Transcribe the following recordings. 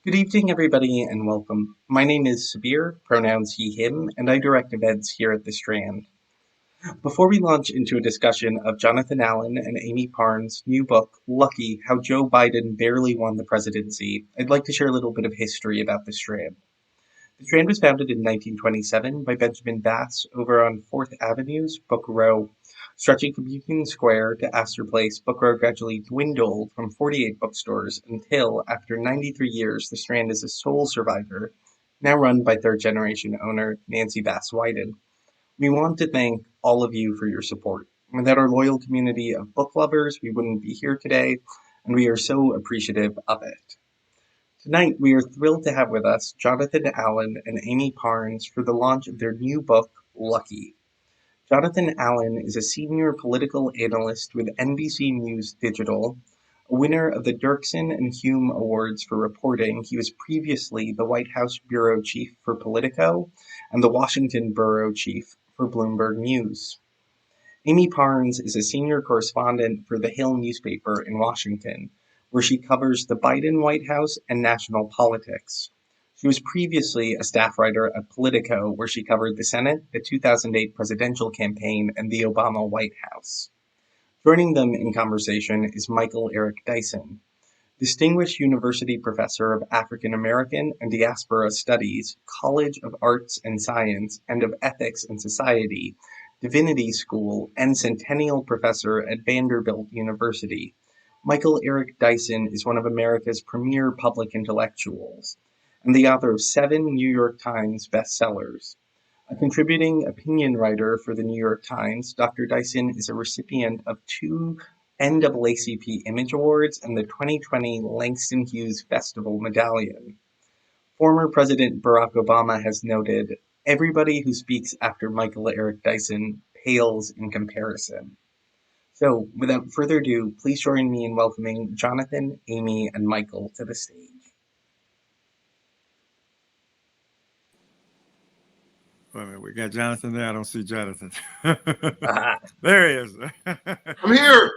Good evening, everybody, and welcome. My name is Sabir, pronouns he, him, and I direct events here at the Strand. Before we launch into a discussion of Jonathan Allen and Amie Parnes' new book, Lucky How Joe Biden Barely Won the Presidency, I'd like to share a little bit of history about the Strand. The Strand was founded in 1927 by Benjamin Bass over on 4th Avenue's Book Row. Stretching from Union Square to Astor Place, Book Row gradually dwindled from 48 bookstores until, after 93 years, the Strand is a sole survivor, now run by third-generation owner Nancy Bass Whiten. We want to thank all of you for your support. Without our loyal community of book lovers, we wouldn't be here today, and we are so appreciative of it. Tonight, we are thrilled to have with us Jonathan Allen and Amie Parnes for the launch of their new book, Lucky. Jonathan Allen is a senior political analyst with NBC News Digital, a winner of the Dirksen and Hume Awards for reporting. He was previously the White House bureau chief for Politico and the Washington bureau chief for Bloomberg News. Amie Parnes is a senior correspondent for The Hill newspaper in Washington, where she covers the Biden White House and national politics. She was previously a staff writer at Politico, where she covered the Senate, the 2008 presidential campaign, and the Obama White House. Joining them in conversation is Michael Eric Dyson, Distinguished University Professor of African American and Diaspora Studies, College of Arts and Science, and of Ethics and Society, Divinity School, and Centennial Professor at Vanderbilt University. Michael Eric Dyson is one of America's premier public intellectuals and the author of 7 New York Times bestsellers. A contributing opinion writer for the New York Times, Dr. Dyson is a recipient of 2 NAACP Image Awards and the 2020 Langston Hughes Festival Medallion. Former President Barack Obama has noted, "Everybody who speaks after Michael Eric Dyson pales in comparison." So, without further ado, please join me in welcoming Jonathan, Amie, and Michael to the stage. Wait a minute, we got Jonathan there. I don't see Jonathan. Ah, There he is. I'm here.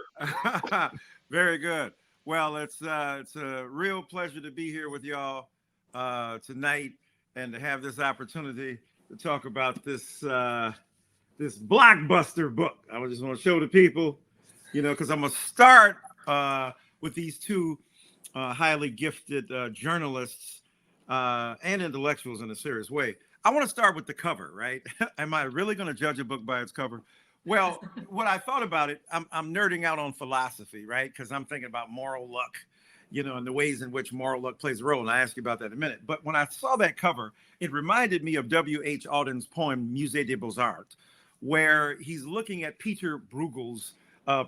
Very good. Well, it's a real pleasure to be here with y'all tonight and to have this opportunity to talk about this this blockbuster book. I just want to show the people, because I'm gonna start with these two highly gifted journalists and intellectuals in a serious way. I want to start with the cover, right? Am I really going to judge a book by its cover? Well, when I thought about it, I'm nerding out on philosophy, right? Because I'm thinking about moral luck, and the ways in which moral luck plays a role. And I ask you about that in a minute. But when I saw that cover, it reminded me of W.H. Auden's poem, Musée des Beaux-Arts, where he's looking at Peter Bruegel's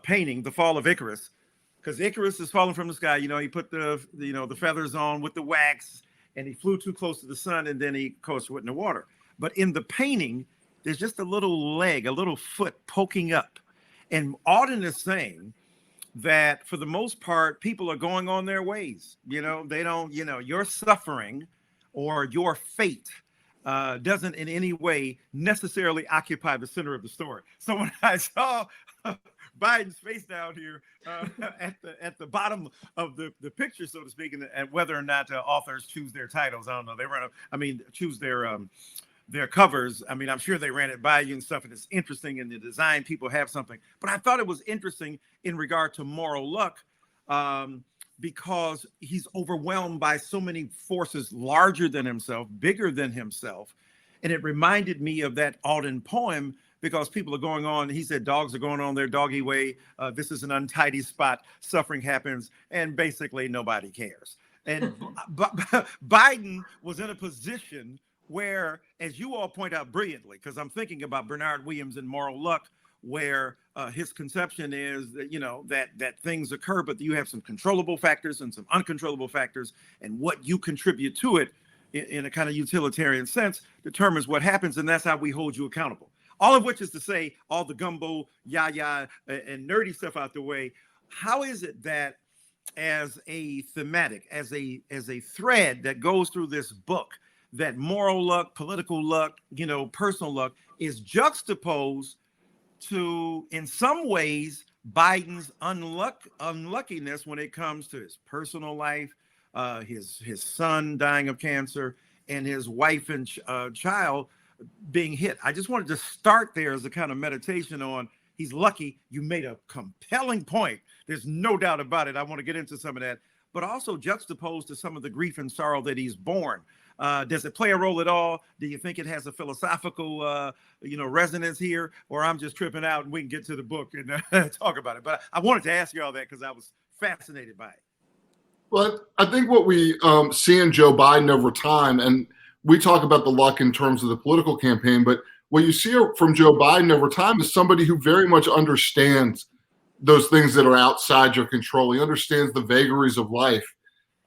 painting, The Fall of Icarus, because Icarus is falling from the sky. He put the feathers on with the wax, and he flew too close to the sun, and then he, of course, went in the water. But in the painting, there's just a little leg, a little foot poking up. And Auden is saying that for the most part, people are going on their ways. They don't, your suffering or your fate doesn't in any way necessarily occupy the center of the story. So when I saw Biden's face down here at the bottom of the picture, so to speak, and whether or not authors choose their titles, I don't know. Choose their covers. I'm sure they ran it by you and stuff, and it's interesting in the design. People have something, but I thought it was interesting in regard to moral luck, because he's overwhelmed by so many forces larger than himself, bigger than himself, and it reminded me of that Auden poem. Because people are going on, he said, dogs are going on their doggy way. This is an untidy spot. Suffering happens, and basically nobody cares. And Biden was in a position where, as you all point out brilliantly, because I'm thinking about Bernard Williams and Moral Luck, where his conception is that that things occur, but you have some controllable factors and some uncontrollable factors, and what you contribute to it in a kind of utilitarian sense determines what happens, and that's how we hold you accountable. All of which is to say, all the gumbo, and nerdy stuff out the way. How is it that as a thematic, as a thread that goes through this book, that moral luck, political luck, personal luck is juxtaposed to, in some ways, Biden's unluckiness when it comes to his personal life, his son dying of cancer, and his wife and child being hit. I just wanted to start there as a kind of meditation on he's lucky. You made a compelling point. There's no doubt about it. I want to get into some of that, but also juxtaposed to some of the grief and sorrow that he's borne. Does it play a role at all? Do you think it has a philosophical, resonance here, or I'm just tripping out and we can get to the book and talk about it? But I wanted to ask you all that because I was fascinated by it. Well, I think what we see in Joe Biden over time, and we talk about the luck in terms of the political campaign, but what you see from Joe Biden over time is somebody who very much understands those things that are outside your control. He understands the vagaries of life.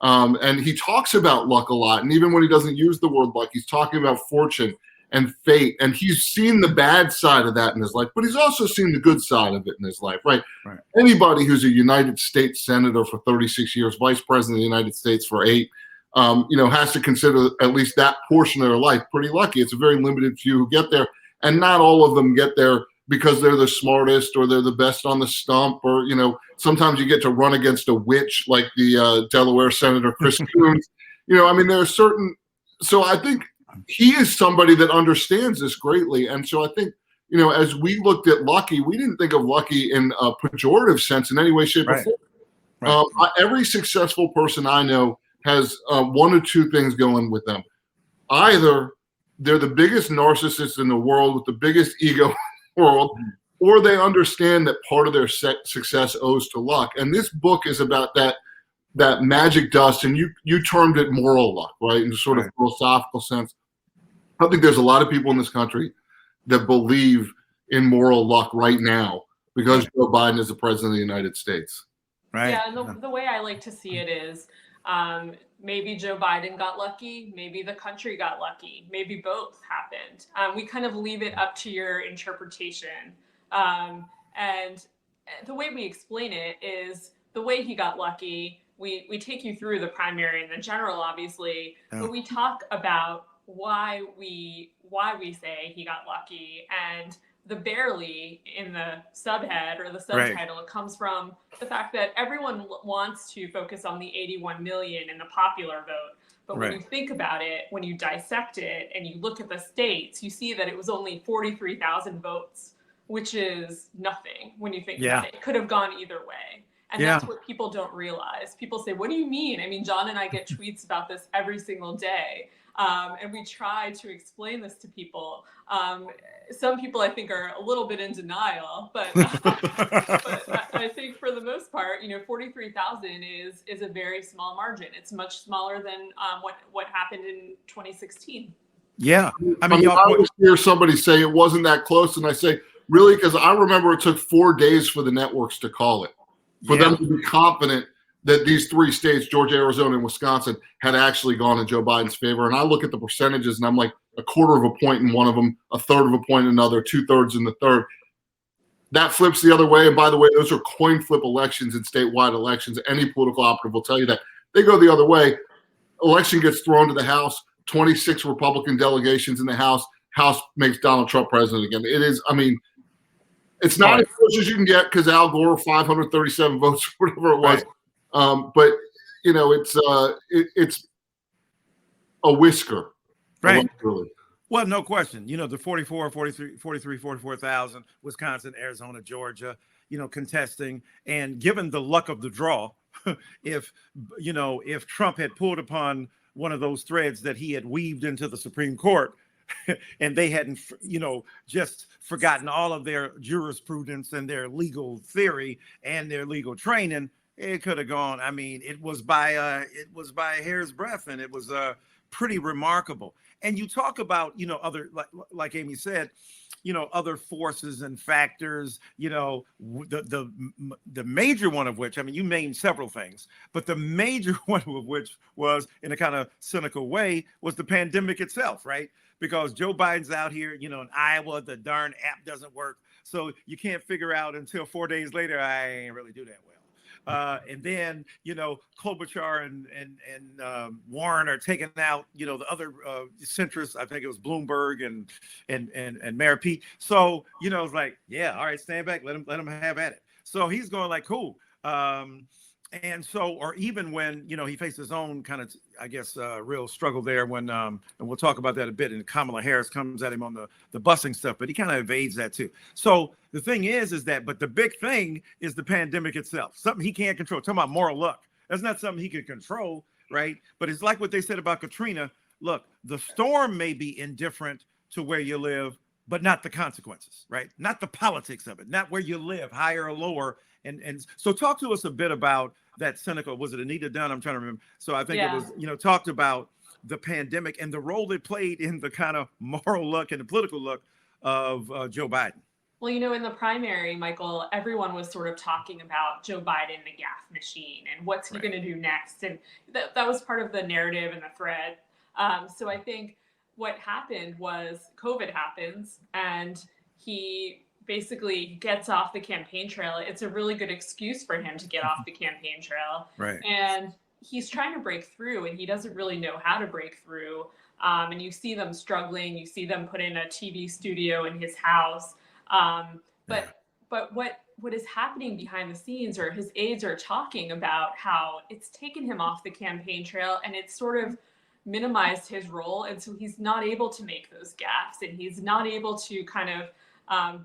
And he talks about luck a lot. And even when he doesn't use the word luck, he's talking about fortune and fate. And he's seen the bad side of that in his life, but he's also seen the good side of it in his life, right? Anybody who's a United States senator for 36 years, vice president of the United States for 8, has to consider at least that portion of their life pretty lucky. It's a very limited few who get there. And not all of them get there because they're the smartest or they're the best on the stump, or, sometimes you get to run against a witch like the Delaware Senator Chris Coons. There are certain, so I think he is somebody that understands this greatly. And so I think, as we looked at lucky, we didn't think of lucky in a pejorative sense in any way, shape, or form. Every successful person I know has one or two things going with them. Either they're the biggest narcissists in the world with the biggest ego world, or they understand that part of their success owes to luck. And this book is about that magic dust, and you termed it moral luck, right? In a sort of philosophical sense. I think there's a lot of people in this country that believe in moral luck right now because Joe Biden is the president of the United States. Right. Yeah, and the way I like to see it is maybe Joe Biden got lucky, maybe the country got lucky, maybe both happened. We kind of leave it up to your interpretation. And the way we explain it is the way he got lucky. We take you through the primary and the general, obviously, but we talk about why we say he got lucky, and the barely in the subhead or the subtitle, it comes from the fact that everyone wants to focus on the 81 million in the popular vote. But when you think about it, when you dissect it and you look at the states, you see that it was only 43,000 votes, which is nothing when you think about it. It could have gone either way. And that's what people don't realize. People say, what do you mean? I mean, John and I get tweets about this every single day. And we try to explain this to people. Some people, I think, are a little bit in denial, but I think for the most part, 43,000 is a very small margin. It's much smaller than what happened in 2016. Yeah. I always hear somebody say it wasn't that close, and I say, really? Because I remember it took 4 days for the networks to call it, for them to be confident that these 3 states, Georgia, Arizona, and Wisconsin, had actually gone in Joe Biden's favor. And I look at the percentages, and I'm like, 1/4 of a point in one of them, 1/3 of a point in another, 2/3 in the third. That flips the other way. And by the way, those are coin flip elections and statewide elections. Any political operative will tell you that. They go the other way. Election gets thrown to the House, 26 Republican delegations in the House. House makes Donald Trump president again. It is, it's not as close as you can get because Al Gore, 537 votes, whatever it was. But it's a whisker. Right. Well, no question. The 44, 43, 44,000, Wisconsin, Arizona, Georgia, contesting. And given the luck of the draw, if Trump had pulled upon one of those threads that he had weaved into the Supreme Court, and they hadn't, just forgotten all of their jurisprudence and their legal theory and their legal training, it could have gone. It was by a hair's breadth, and it was pretty remarkable. And you talk about, other, like Amy said, other forces and factors, the major one of which, you named several things, but the major one of which was, in a kind of cynical way, was the pandemic itself, right? Because Joe Biden's out here, in Iowa, the darn app doesn't work. So you can't figure out until 4 days later, I ain't really do that well. And then, Klobuchar and Warren are taking out, the other centrists. I think it was Bloomberg and Mayor Pete. So, it's like, all right, stand back, let him have at it. So he's going like, cool. And so, or even when, you know, he faced his own kind of, I guess, real struggle there when, and we'll talk about that a bit, and Kamala Harris comes at him on the busing stuff, but he kind of evades that too. So the thing is that, but the big thing is the pandemic itself, something he can't control. Talking about moral luck. That's not something he can control, right? But it's like what they said about Katrina. Look, the storm may be indifferent to where you live, but not the consequences, right? Not the politics of it, not where you live, higher or lower. And so talk to us a bit about that cynical, was it Anita Dunn? I'm trying to remember. So I think it was, you know, talked about the pandemic and the role it played in the kind of moral luck and the political luck of Joe Biden. Well, you know, in the primary, Michael, everyone was sort of talking about Joe Biden, the gaffe machine, and what's he going to do next. And that was part of the narrative and the thread. So I think what happened was COVID happens and he basically gets off the campaign trail. It's a really good excuse for him to get off the campaign trail. Right. And he's trying to break through and he doesn't really know how to break through. And you see them struggling. You see them put in a TV studio in his house. But what is happening behind the scenes, or his aides are talking about how it's taken him off the campaign trail and it's sort of minimized his role. And so he's not able to make those gaffes and he's not able to kind of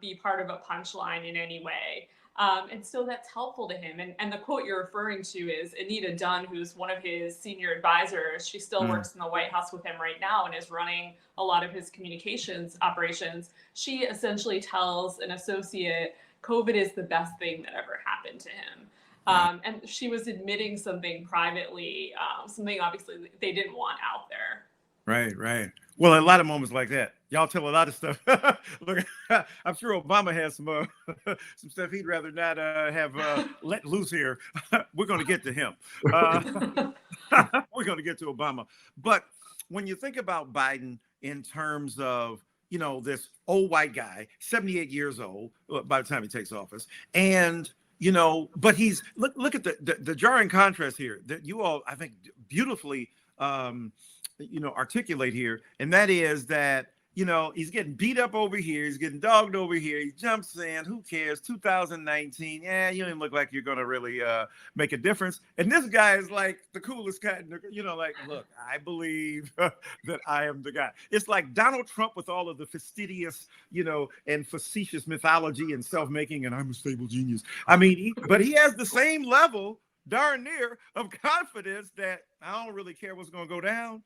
be part of a punchline in any way. And so that's helpful to him. And the quote you're referring to is Anita Dunn, who's one of his senior advisors. She still works in the White House with him right now and is running a lot of his communications operations. She essentially tells an associate, COVID is the best thing that ever happened to him. And she was admitting something privately, something obviously they didn't want out there. Right. Well, a lot of moments like that. Y'all tell a lot of stuff. Look, I'm sure Obama has some stuff he'd rather not have let loose here. We're going to get to him. We're going to get to Obama. But when you think about Biden in terms of, you know, this old white guy, 78 years old by the time he takes office, and you know, but he's look at the jarring contrast here that you all, I think, beautifully you know, articulate here, and that is that, you know, he's getting beat up over here, he's getting dogged over here, he jumps in, who cares, 2019, yeah, you don't even look like you're gonna really make a difference. And this guy is like the coolest guy, you know, like, look, I believe that I am the guy. It's like Donald Trump with all of the fastidious, you know, and facetious mythology and self-making, and I'm a stable genius. I mean, but he has the same level, darn near, of confidence that I don't really care what's gonna go down.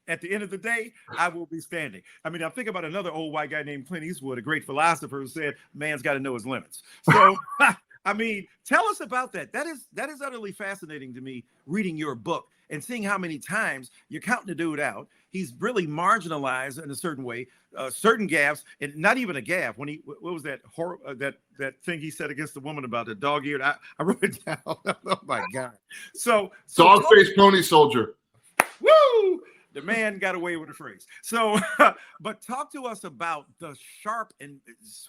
At the end of the day, I will be standing. I mean, I'm thinking about another old white guy named Clint Eastwood, a great philosopher, who said, man's got to know his limits. So, I mean, tell us about that. That is utterly fascinating to me, reading your book and seeing how many times you're counting the dude out. He's really marginalized in a certain way, certain gaffes, and not even a gaffe. When he, what was that that thing he said against the woman about the dog-eared? I wrote it down. Oh my God. So dog-faced pony soldier. Woo! The man got away with the phrase. So, but talk to us about the sharp and,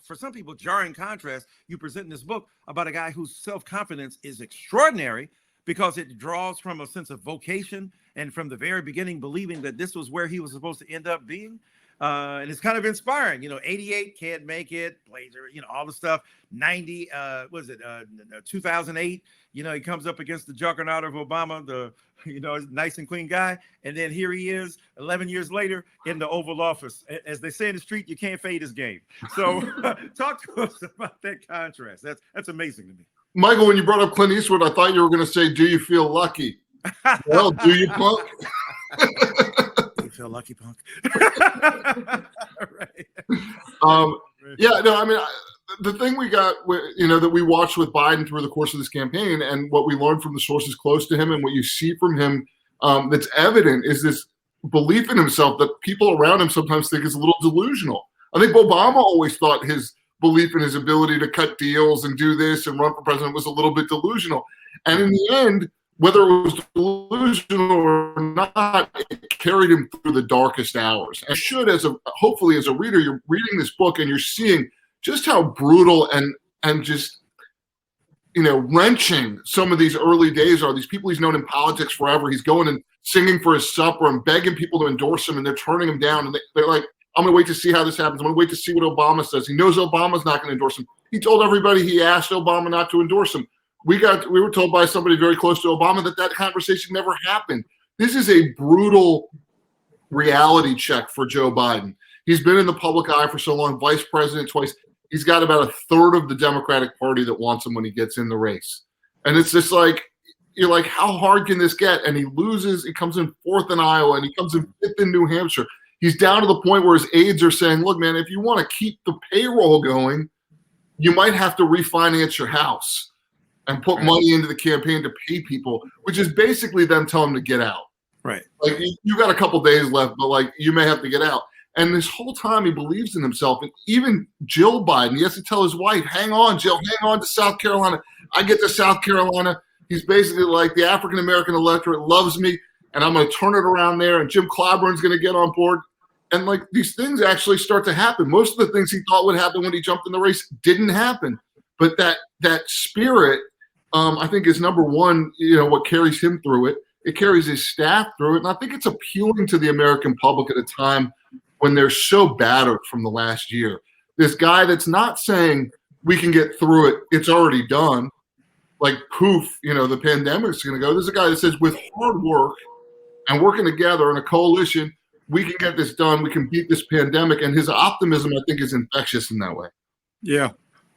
for some people, jarring contrast you present in this book about a guy whose self-confidence is extraordinary because it draws from a sense of vocation and from the very beginning believing that this was where he was supposed to end up being. And it's kind of inspiring, you know, 88, can't make it, Blazer, you know, all the stuff. 90, 2008, you know, he comes up against the juggernaut of Obama, the, you know, nice and clean guy. And then here he is 11 years later in the Oval Office. As they say in the street, you can't fade his game. So talk to us about that contrast. That's amazing to me. Michael, when you brought up Clint Eastwood, I thought you were going to say, do you feel lucky? Well, do you, punk? Feel lucky, punk. Right. Yeah, no, I mean, the thing we got, you know, that we watched with Biden through the course of this campaign, and what we learned from the sources close to him, and what you see from him, that's evident, is this belief in himself that people around him sometimes think is a little delusional. I think Obama always thought his belief in his ability to cut deals and do this and run for president was a little bit delusional, and in the end, whether it was delusional or not, it carried him through the darkest hours. And should, hopefully as a reader, you're reading this book and you're seeing just how brutal and just, you know, wrenching some of these early days are. These people he's known in politics forever. He's going and singing for his supper and begging people to endorse him, and they're turning him down. And they're like, I'm going to wait to see how this happens. I'm going to wait to see what Obama says. He knows Obama's not going to endorse him. He told everybody he asked Obama not to endorse him. we were told by somebody very close to Obama that conversation never happened. This is a brutal reality check for Joe Biden. He's been in the public eye for so long, vice president twice. He's got about a third of the Democratic Party that wants him when he gets in the race. And it's just like, you're like, how hard can this get? And he loses. He comes in 4th in Iowa, and he comes in 5th in New Hampshire. He's down to the point where his aides are saying, look, man, if you want to keep the payroll going, you might have to refinance your house and put money into the campaign to pay people, which is basically them telling him to get out. Right. Like, you got a couple days left, but like, you may have to get out. And this whole time he believes in himself. And even Jill Biden, he has to tell his wife, hang on, Jill, hang on to South Carolina. I get to South Carolina. He's basically like, the African-American electorate loves me, and I'm going to turn it around there, and Jim Clyburn's going to get on board. And like, these things actually start to happen. Most of the things he thought would happen when he jumped in the race didn't happen. But that spirit, I think, is number one, what carries him through it. It carries his staff through it. And I think it's appealing to the American public at a time when they're so battered from the last year. This guy that's not saying we can get through it, it's already done. Like, poof, the pandemic's going to go. There's a guy that says, with hard work and working together in a coalition, we can get this done. We can beat this pandemic. And his optimism, I think, is infectious in that way. Yeah.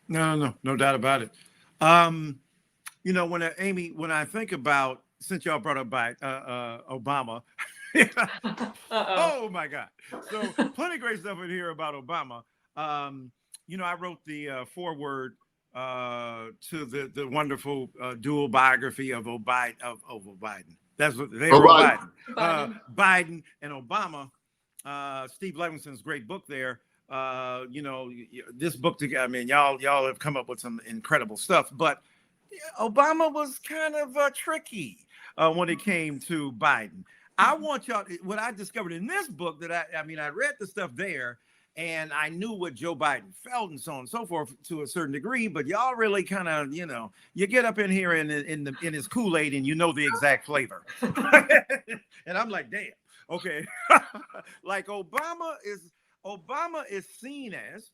No doubt about it. When I think about, since y'all brought up by Obama, oh my God. So plenty of great stuff in here about Obama. I wrote the foreword to the wonderful dual biography of Biden. That's what they were. Biden and Obama. Steve Levinson's great book there. This book together. I mean, y'all have come up with some incredible stuff, but Obama was kind of tricky when it came to Biden. I want y'all. What I discovered in this book that I read the stuff there, and I knew what Joe Biden felt and so on and so forth to a certain degree, but y'all really kind of, you get up in here in his Kool-Aid and you know the exact flavor. And I'm like, damn, okay. Like Obama is seen as,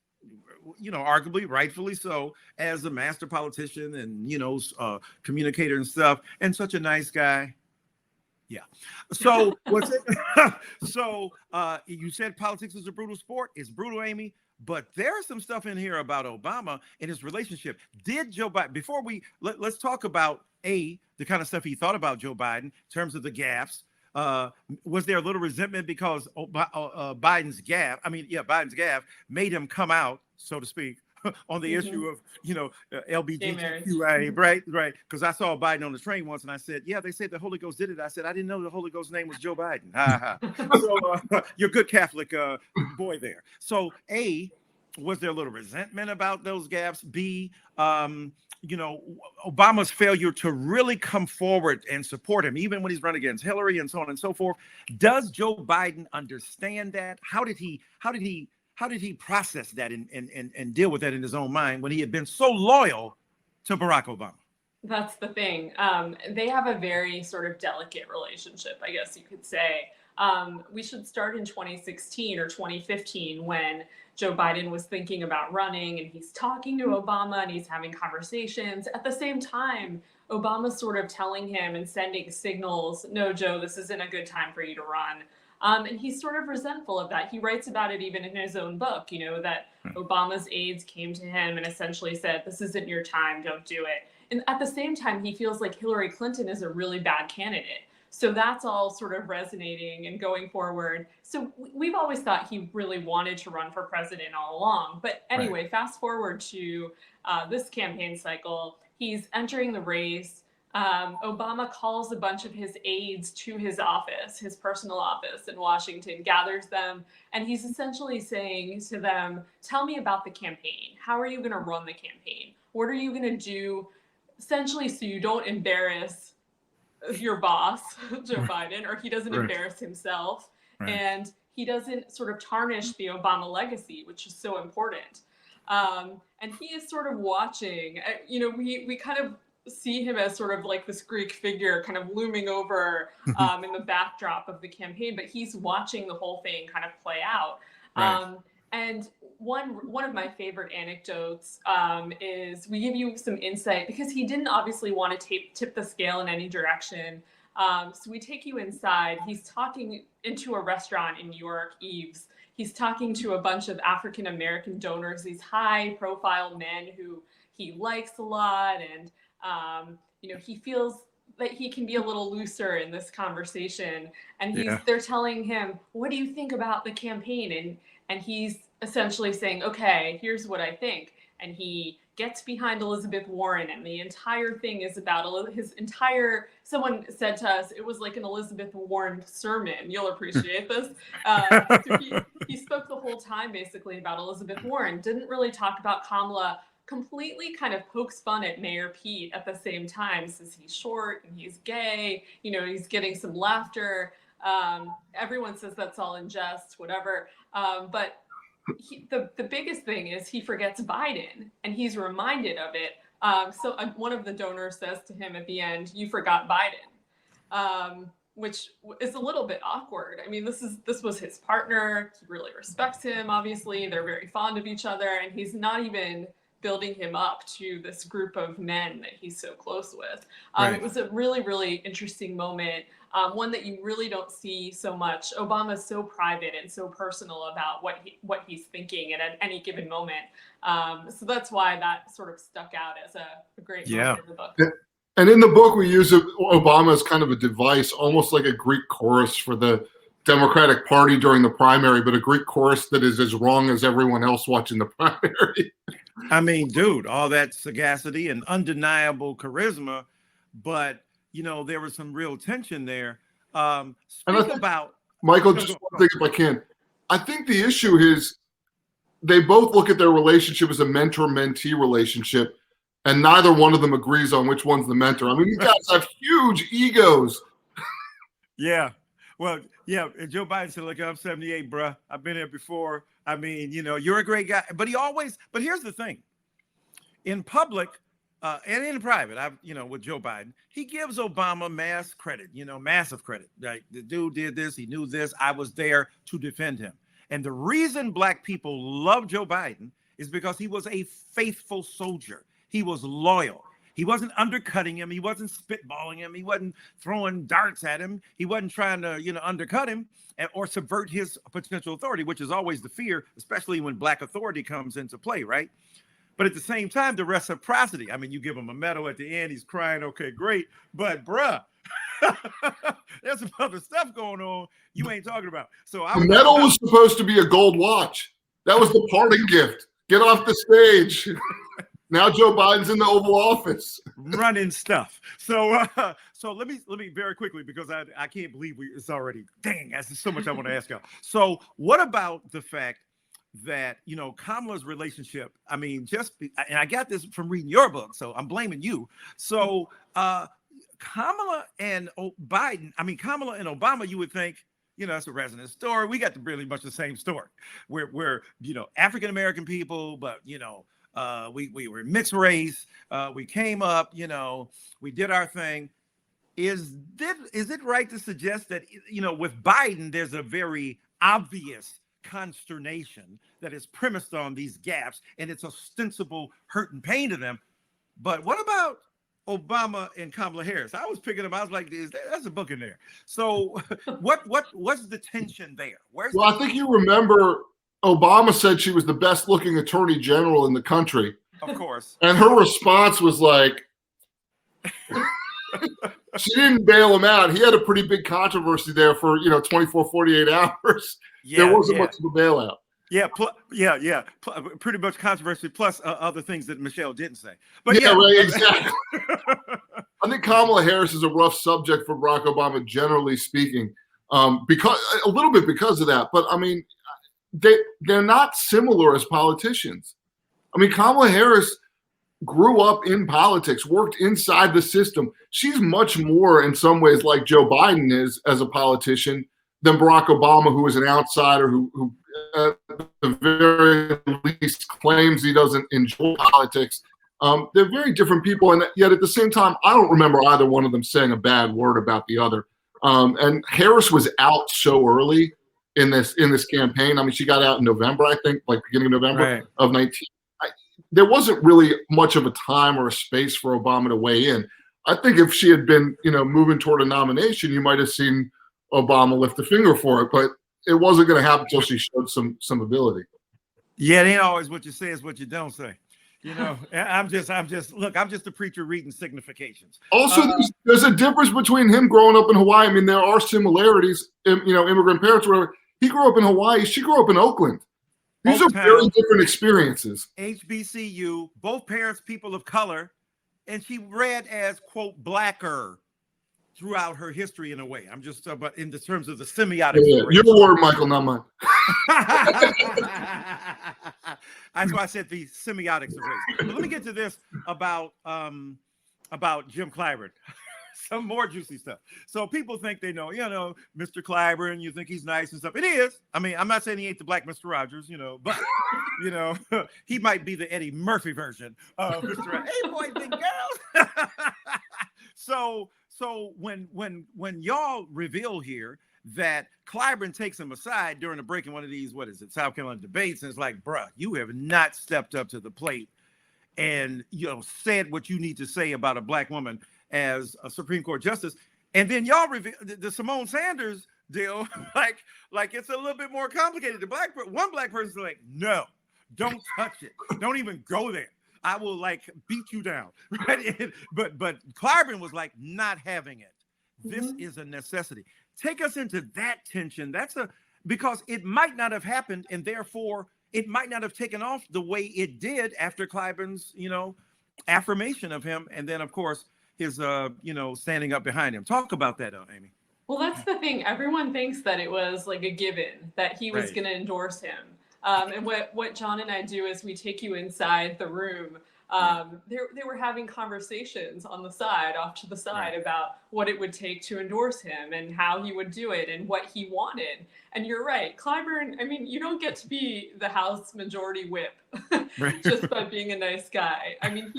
arguably, rightfully so, as a master politician and, communicator and stuff, and such a nice guy. Yeah. So what's it? So you said politics is a brutal sport. It's brutal, Amy. But there's some stuff in here about Obama and his relationship. Did Joe Biden, before let's talk about the kind of stuff he thought about Joe Biden in terms of the gaffes. Was there a little resentment because Biden's gaffe made him come out, so to speak, on the issue of, LGBTQIA, right? Because I saw Biden on the train once and I said, yeah, they said the Holy Ghost did it. I said, I didn't know the Holy Ghost's name was Joe Biden. So you're a good Catholic boy there. So A, was there a little resentment about those gaps? B, Obama's failure to really come forward and support him, even when he's run against Hillary and so on and so forth. Does Joe Biden understand that? How did he process that and deal with that in his own mind when he had been so loyal to Barack Obama? That's the thing. They have a very sort of delicate relationship, I guess you could say. We should start in 2016 or 2015 when Joe Biden was thinking about running and he's talking to Obama and he's having conversations. At the same time, Obama's sort of telling him and sending signals, no, Joe, this isn't a good time for you to run. And he's sort of resentful of that. He writes about it even in his own book, that Obama's aides came to him and essentially said, this isn't your time, don't do it. And at the same time, he feels like Hillary Clinton is a really bad candidate. So that's all sort of resonating and going forward. So we've always thought he really wanted to run for president all along. But anyway, Fast forward to this campaign cycle, he's entering the race. Obama calls a bunch of his aides to his office, his personal office in Washington, gathers them, and he's essentially saying to them, tell me about the campaign. How are you going to run the campaign? What are you going to do, essentially, so you don't embarrass your boss, Joe Biden, or he doesn't embarrass himself, and he doesn't sort of tarnish the Obama legacy, which is so important. And he is sort of watching, we kind of see him as sort of like this Greek figure kind of looming over in the backdrop of the campaign, but he's watching the whole thing kind of play out. And one of my favorite anecdotes is we give you some insight because he didn't obviously want to tip the scale in any direction. So we take you inside. He's talking into a restaurant in New York, Eve's. He's talking to a bunch of African American donors, these high profile men who he likes a lot. And, he feels that he can be a little looser in this conversation. And they're telling him, what do you think about the campaign? And he's essentially saying, okay, here's what I think. And he gets behind Elizabeth Warren, and the entire thing is about someone said to us, it was like an Elizabeth Warren sermon. You'll appreciate this. So he spoke the whole time basically about Elizabeth Warren, didn't really talk about Kamala, completely kind of pokes fun at Mayor Pete at the same time, says he's short and he's gay, he's getting some laughter. Everyone says that's all in jest, whatever. But the biggest thing is he forgets Biden, and he's reminded of it. So one of the donors says to him at the end, "You forgot Biden," which is a little bit awkward. I mean, this was his partner. He really respects him. Obviously, they're very fond of each other, and he's not even building him up to this group of men that he's so close with. Right. It was a really, really interesting moment. One that you really don't see so much. Obama's so private and so personal about what he's thinking at any given moment. So that's why that sort of stuck out as a great moment in the book. And in the book, we use Obama as kind of a device, almost like a Greek chorus for the Democratic Party during the primary, but a Greek chorus that is as wrong as everyone else watching the primary. I mean, dude, all that sagacity and undeniable charisma, but there was some real tension there. Michael, just one thing if I can. I think the issue is they both look at their relationship as a mentor-mentee relationship, and neither one of them agrees on which one's the mentor. I mean, these guys have huge egos. Yeah. Well, yeah, and Joe Biden said, look, I'm 78, bruh. I've been here before. I mean, you're a great guy. But here's the thing. In public, and in private, with Joe Biden, he gives Obama massive credit. Like, the dude did this, he knew this, I was there to defend him. And the reason Black people love Joe Biden is because he was a faithful soldier. He was loyal. He wasn't undercutting him. He wasn't spitballing him. He wasn't throwing darts at him. He wasn't trying to, undercut him or subvert his potential authority, which is always the fear, especially when Black authority comes into play, right? But at the same time, the reciprocity. I mean, you give him a medal at the end, he's crying, okay, great. But bruh, there's some other stuff going on you ain't talking about. So the medal was supposed to be a gold watch. That was the parting gift. Get off the stage. Now Joe Biden's in the Oval Office. Running stuff. So so let me very quickly, because I can't believe it's already, dang, that's so much I want to ask y'all. So what about the fact that, Kamala's relationship, I mean, and I got this from reading your book, so I'm blaming you. So Kamala and Biden, I mean, Kamala and Obama, you would think, it's a resonant story. We got really much the same story. We're African-American people, but, we were mixed race. We came up, we did our thing. Is it right to suggest that, with Biden, there's a very obvious consternation that is premised on these gaps, and it's ostensible hurt and pain to them? But what about Obama and Kamala Harris? I was picking them. I was like, that's a book in there. So what's the tension there? I think you remember Obama said she was the best looking attorney general in the country. Of course. And her response was like, she didn't bail him out. He had a pretty big controversy there for, 24, 48 hours. Yeah, there wasn't much of a bailout. Yeah, pretty much controversy, plus other things that Michelle didn't say. But right, exactly. I think Kamala Harris is a rough subject for Barack Obama, generally speaking, because of that. But I mean, they're not similar as politicians. I mean, Kamala Harris grew up in politics, worked inside the system. She's much more, in some ways, like Joe Biden is as a politician than Barack Obama, who is an outsider who at the very least claims he doesn't enjoy politics. They're very different people, and yet at the same time, I don't remember either one of them saying a bad word about the other. And Harris was out so early. in this campaign. I mean, she got out in November, I think, like beginning of November of 19. There wasn't really much of a time or a space for Obama to weigh in. I think if she had been, moving toward a nomination, you might have seen Obama lift a finger for it, but it wasn't going to happen until she showed some ability. Yeah, it ain't always what you say is what you don't say. I'm just a preacher reading significations. Also, there's a difference between him growing up in Hawaii. I mean, there are similarities, immigrant parents, whatever. He grew up in Hawaii. She grew up in Oakland. These are very different experiences. HBCU, both parents, people of color, and she read as, quote, blacker throughout her history in a way. I'm just about in the terms of the semiotics. Yeah, your word, Michael, not mine. That's why I said the semiotics of race. But let me get to this about Jim Clyburn. Some more juicy stuff. So people think they know, Mr. Clyburn, you think he's nice and stuff. It is. I mean, I'm not saying he ain't the Black Mr. Rogers, but, he might be the Eddie Murphy version of Mr. Rogers. Hey, boys and girls. So when y'all reveal here that Clyburn takes him aside during a break in one of these, South Carolina debates, and it's like, bruh, you have not stepped up to the plate and, said what you need to say about a Black woman as a Supreme Court justice. And then y'all reveal the Simone Sanders deal, like it's a little bit more complicated. One Black person's like, no, don't touch it. Don't even go there. I will beat you down. Right? But Clyburn was like not having it. This is a necessity. Take us into that tension. Because it might not have happened, and therefore it might not have taken off the way it did after Clyburn's, affirmation of him. And then of course his standing up behind him. Talk about that, Amy. Well, that's the thing. Everyone thinks that it was like a given that he was going to endorse him. And what John and I do is we take you inside the room. They were having conversations on the side, off to the side, about what it would take to endorse him and how he would do it and what he wanted. And you're right, Clyburn, I mean, you don't get to be the House Majority Whip just by being a nice guy. I mean,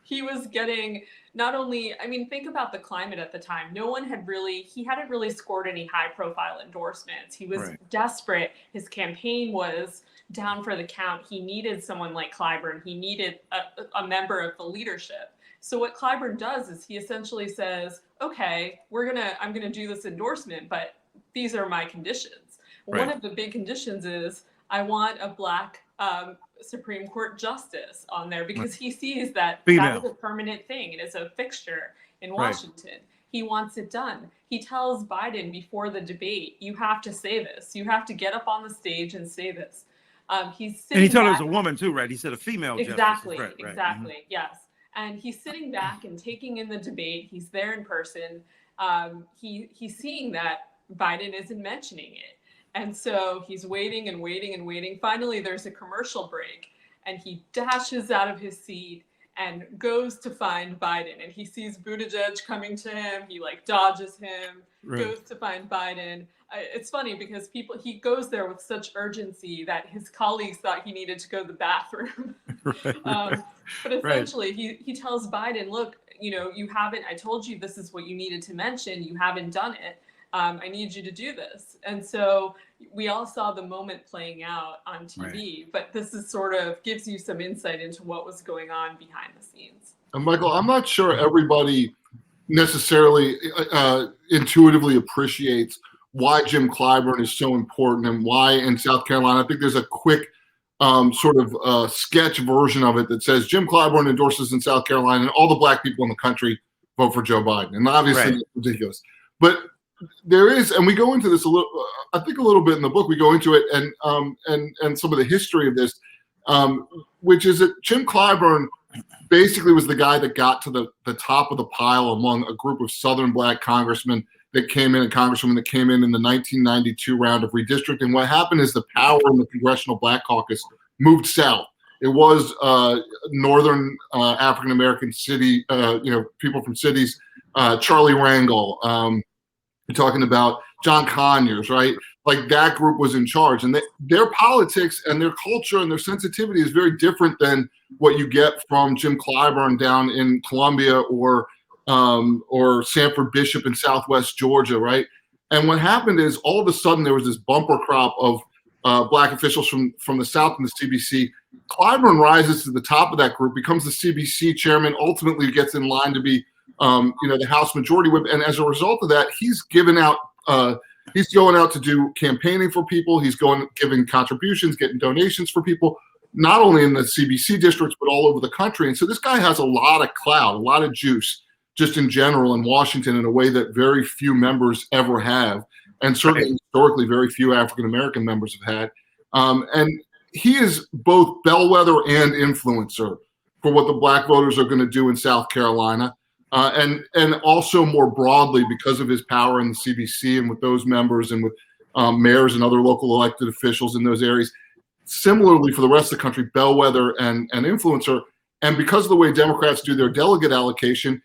he was getting not only, think about the climate at the time. He hadn't really scored any high profile endorsements. He was desperate. His campaign was down for the count. He needed someone like Clyburn. He needed a member of the leadership. So what Clyburn does is he essentially says, okay, I'm going to do this endorsement, but these are my conditions. One of the big conditions is I want a Black Supreme Court justice on there, because he sees that that is a permanent thing. It is a fixture in Washington. He wants it done. He tells Biden before the debate, you have to say this. You have to get up on the stage and say this. He's sitting and he told back. It was a woman too, right? He said a female exactly, justice. Exactly, yes. And he's sitting back and taking in the debate. He's there in person. He's seeing that Biden isn't mentioning it. And so he's waiting and waiting and waiting. Finally, there's a commercial break, and he dashes out of his seat and goes to find Biden. And he sees Buttigieg coming to him. He dodges him, goes to find Biden. It's funny because he goes there with such urgency that his colleagues thought he needed to go to the bathroom. But essentially, he tells Biden, look, I told you this is what you needed to mention. You haven't done it. I need you to do this. And so we all saw the moment playing out on TV, but this is sort of gives you some insight into what was going on behind the scenes. And Michael, I'm not sure everybody necessarily intuitively appreciates why Jim Clyburn is so important and why in South Carolina. I think there's a quick sketch version of it that says Jim Clyburn endorses in South Carolina and all the Black people in the country vote for Joe Biden. And obviously it's ridiculous. But there is, and we go into this a little bit in the book. We go into it and some of the history of this, which is that Jim Clyburn basically was the guy that got to the top of the pile among a group of Southern Black congressmen that came in and congresswomen that came in the 1992 round of redistricting. What happened is the power in the Congressional Black Caucus moved south. It was northern African American city, people from cities, Charlie Rangel. You're talking about John Conyers, right? Like that group was in charge, and their politics and their culture and their sensitivity is very different than what you get from Jim Clyburn down in Columbia or Sanford Bishop in Southwest Georgia, right? And what happened is all of a sudden there was this bumper crop of black officials from the South and the CBC. Clyburn rises to the top of that group, becomes the CBC chairman, ultimately gets in line to be, the House Majority Whip. And as a result of that, he's going out to do campaigning for people. He's giving contributions, getting donations for people, not only in the CBC districts, but all over the country. And so this guy has a lot of clout, a lot of juice, just in general in Washington, in a way that very few members ever have. And certainly historically, very few African-American members have had. And he is both bellwether and influencer for what the black voters are going to do in South Carolina. And also more broadly, because of his power in the CBC and with those members and with mayors and other local elected officials in those areas. Similarly, for the rest of the country, bellwether and influencer. And because of the way Democrats do their delegate allocation,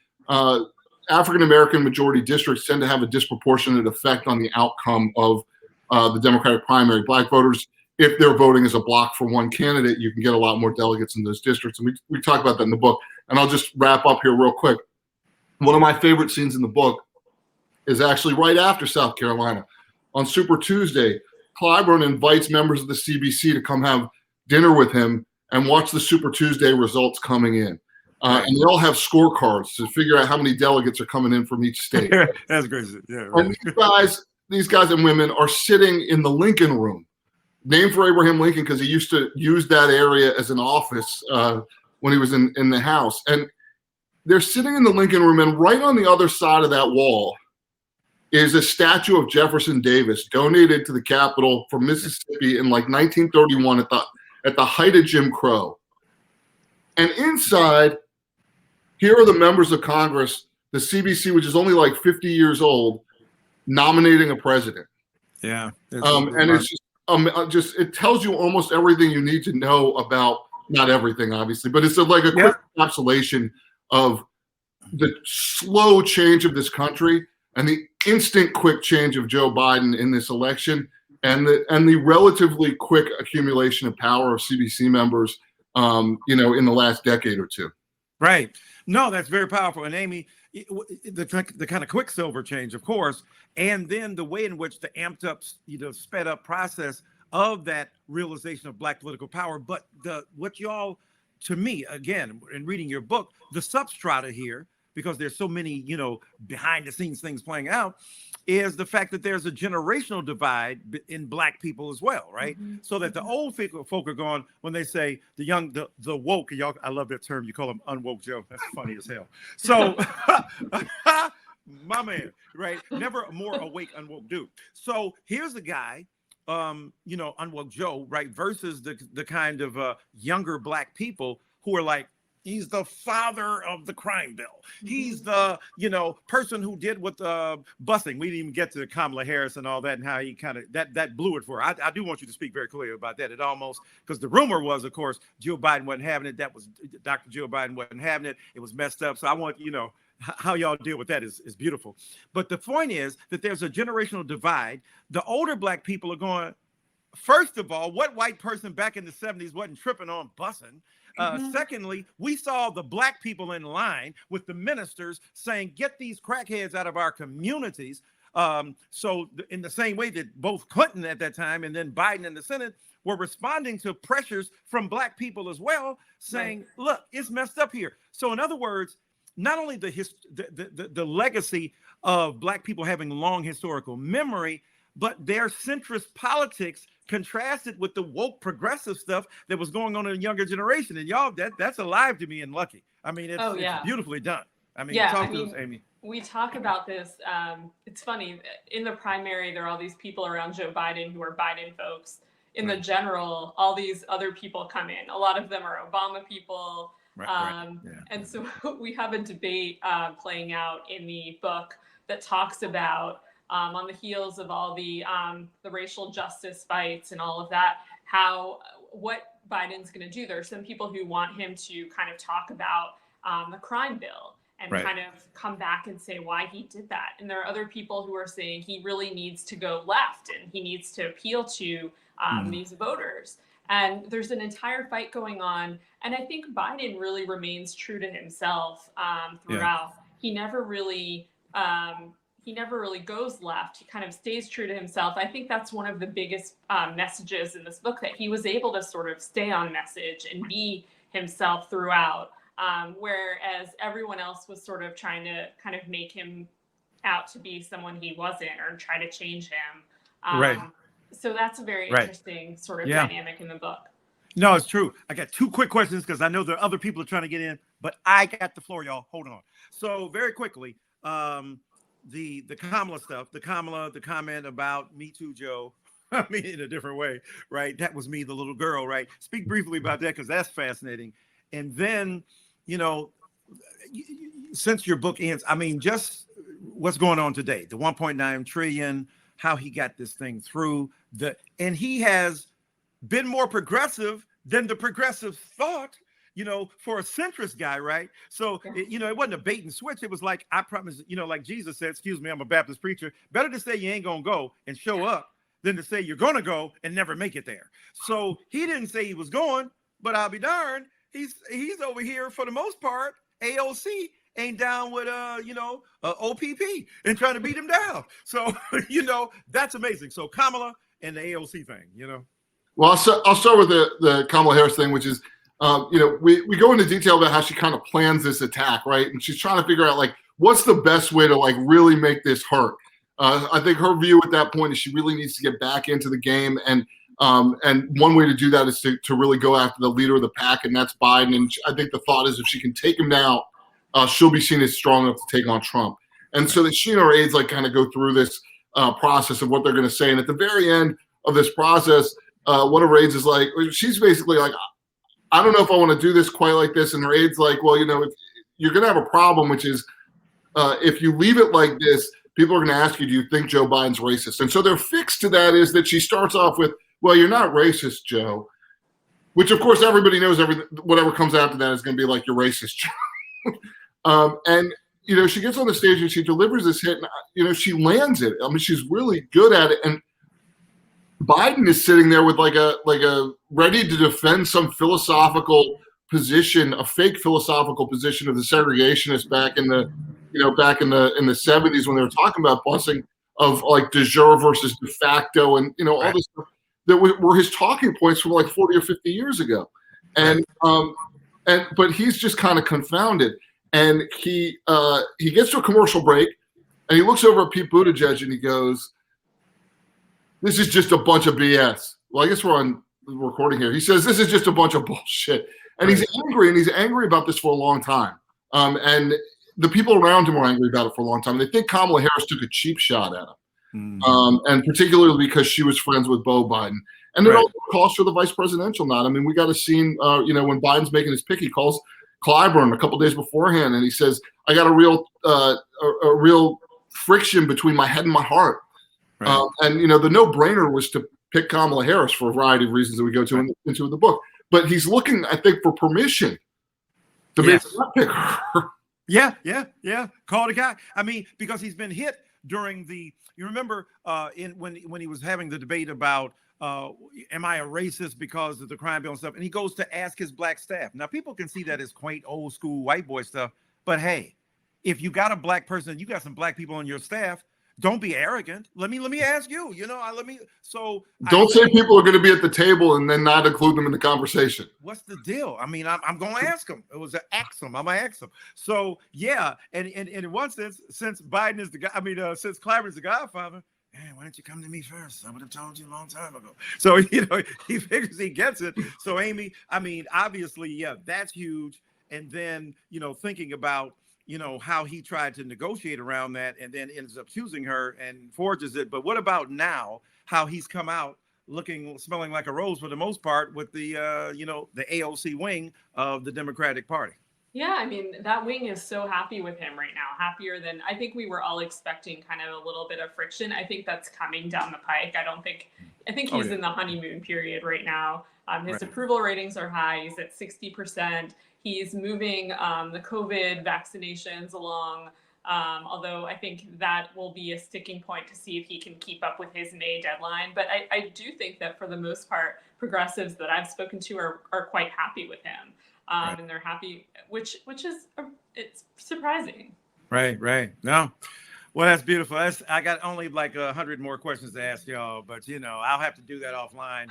African-American majority districts tend to have a disproportionate effect on the outcome of the Democratic primary. Black voters, if they're voting as a block for one candidate, you can get a lot more delegates in those districts. And we talk about that in the book. And I'll just wrap up here real quick. One of my favorite scenes in the book is actually right after South Carolina. On Super Tuesday, Clyburn invites members of the CBC to come have dinner with him and watch the Super Tuesday results coming in. And they all have scorecards to figure out how many delegates are coming in from each state. That's crazy. Yeah, right. And these guys and women are sitting in the Lincoln Room, named for Abraham Lincoln because he used to use that area as an office when he was in the House. And they're sitting in the Lincoln Room, and right on the other side of that wall is a statue of Jefferson Davis, donated to the Capitol from Mississippi in like 1931 at the height of Jim Crow. And inside, here are the members of Congress, the CBC, which is only like 50 years old, nominating a president. Yeah. And it's just it tells you almost everything you need to know about, not everything, obviously, but it's like a quick encapsulation of the slow change of this country and the instant quick change of Joe Biden in this election, and the relatively quick accumulation of power of CBC members, in the last decade or two. Right. No, that's very powerful. And Amie, the kind of quicksilver change, of course, and then the way in which the amped up, sped up process of that realization of black political power. But what y'all, to me, again, in reading your book, the substrata here, because there's so many, behind the scenes things playing out, is the fact that there's a generational divide in black people as well, right? Mm-hmm. So that the old folk are gone when they say the young, the woke, y'all, I love that term, you call them unwoke, Joe. That's funny as hell. So, my man, right? Never a more awake, unwoke dude. So here's a guy, unwoke Joe, right? Versus the kind of younger black people who are like, he's the father of the crime bill. He's the, person who did with busing. We didn't even get to Kamala Harris and all that and how he kind of, that blew it for her. I do want you to speak very clearly about that. It almost, because the rumor was, of course, Joe Biden wasn't having it. That was Dr. Joe Biden wasn't having it. It was messed up. So I want, how y'all deal with that is beautiful. But the point is that there's a generational divide. The older black people are going, first of all, what white person back in the 70s wasn't tripping on busing? Secondly, we saw the black people in line with the ministers saying, get these crackheads out of our communities. So in the same way that both Clinton at that time and then Biden in the Senate were responding to pressures from black people as well, saying, look, it's messed up here. So in other words, not only the legacy of black people having long historical memory, but their centrist politics contrasted with the woke progressive stuff that was going on in the younger generation. And y'all, that's alive to me and lucky. I mean, it's beautifully done. I mean, talk to us, Amie. We talk about this. It's funny. In the primary, there are all these people around Joe Biden who are Biden folks. In the general, all these other people come in. A lot of them are Obama people. And so we have a debate playing out in the book that talks about, on the heels of all the racial justice fights and all of that, what Biden's going to do. There are some people who want him to kind of talk about the crime bill and kind of come back and say why he did that. And there are other people who are saying he really needs to go left and he needs to appeal to these voters. And there's an entire fight going on. And I think Biden really remains true to himself throughout. He never really he never really goes left. He kind of stays true to himself. I think that's one of the biggest messages in this book, that he was able to sort of stay on message and be himself throughout, whereas everyone else was sort of trying to kind of make him out to be someone he wasn't, or try to change him. Right. So that's a very Right. interesting sort of Yeah. dynamic in the book. No, it's true. I got two quick questions because I know there are other people trying to get in, but I got the floor, y'all. Hold on. So very quickly, the Kamala stuff, the comment about Me Too, Joe. I mean, in a different way, right? That was me, the little girl, right? Speak briefly about that, because that's fascinating. And then, you know, since your book ends, I mean, just what's going on today, the 1.9 trillion, how he got this thing through, and he has been more progressive than the progressive thought, you know, for a centrist guy, right? So, you know, it wasn't a bait and switch. It was like, I promise, you know, like Jesus said, excuse me, I'm a Baptist preacher. Better to say you ain't going to go and show up than to say you're going to go and never make it there. So he didn't say he was going, but I'll be darned, he's over here for the most part. AOC ain't down with, OPP and trying to beat him down. So, you know, that's amazing. So Kamala and the AOC thing, you know. Well, I'll start with the Kamala Harris thing, which is, we go into detail about how she kind of plans this attack, right? And she's trying to figure out, like, what's the best way to, like, really make this hurt. I think her view at that point is she really needs to get back into the game. And one way to do that is to really go after the leader of the pack, and that's Biden. And I think the thought is if she can take him down, she'll be seen as strong enough to take on Trump. And so that she and her aides, like, kind of go through this process of what they're going to say. And at the very end of this process, one of her aides is like, she's basically like, I don't know if I want to do this quite like this. And her aide's like, well, you know, if you're going to have a problem, which is if you leave it like this, people are going to ask you, do you think Joe Biden's racist? And so their fix to that is that she starts off with, well, you're not racist, Joe, which of course everybody knows whatever comes after that is going to be like, you're racist, Joe. And, you know, she gets on the stage and she delivers this hit and, you know, she lands it. I mean, she's really good at it. And Biden is sitting there with like a ready to defend some philosophical position, a fake philosophical position of the segregationists back in the 70s when they were talking about busing of like de jure versus de facto and, you know, all this stuff that were his talking points from like 40 or 50 years ago. And but he's just kind of confounded. And he gets to a commercial break and he looks over at Pete Buttigieg and he goes, this is just a bunch of BS. Well, I guess we're on the recording here. He says, this is just a bunch of bullshit. And he's angry about this for a long time. And the people around him are angry about it for a long time. They think Kamala Harris took a cheap shot at him. And particularly because she was friends with Beau Biden. And it also calls for the vice presidential nod. I mean, we got a scene, when Biden's making his pick, he calls Clyburn a couple days beforehand, and he says, I got a real friction between my head and my heart. Right. And, you know, the no-brainer was to pick Kamala Harris for a variety of reasons that we go into the book. But he's looking, I think, for permission to maybe not pick her. Yeah. Call the guy. I mean, because he's been hit during you remember when he was having the debate about, am I a racist because of the crime bill and stuff? And he goes to ask his black staff. Now, people can see that as quaint, old school white boy stuff. But hey, if you got a black person, you got some black people on your staff, don't be arrogant. Let me ask you, don't say people are going to be at the table and then not include them in the conversation. What's the deal? I mean, I'm going to ask them. It was an ask them. I'm going to ask them. So yeah. And in one sense, since Biden is the guy, since Clyburn is the godfather, man, why didn't you come to me first? I would have told you a long time ago. So, he figures he gets it. So Amy, obviously, yeah, that's huge. And then, thinking about, how he tried to negotiate around that and then ends up choosing her and forges it. But what about now, how he's come out smelling like a rose for the most part with the AOC wing of the Democratic Party? Yeah, that wing is so happy with him right now, happier than I think we were all expecting, kind of a little bit of friction. I think that's coming down the pike. I think he's in the honeymoon period right now. His approval ratings are high. He's at 60%. He's moving the COVID vaccinations along, although I think that will be a sticking point to see if he can keep up with his May deadline. But I do think that for the most part, progressives that I've spoken to are quite happy with him. And they're happy, which is it's surprising. Right. No. Well, that's beautiful. I got only like 100 more questions to ask y'all, but I'll have to do that offline.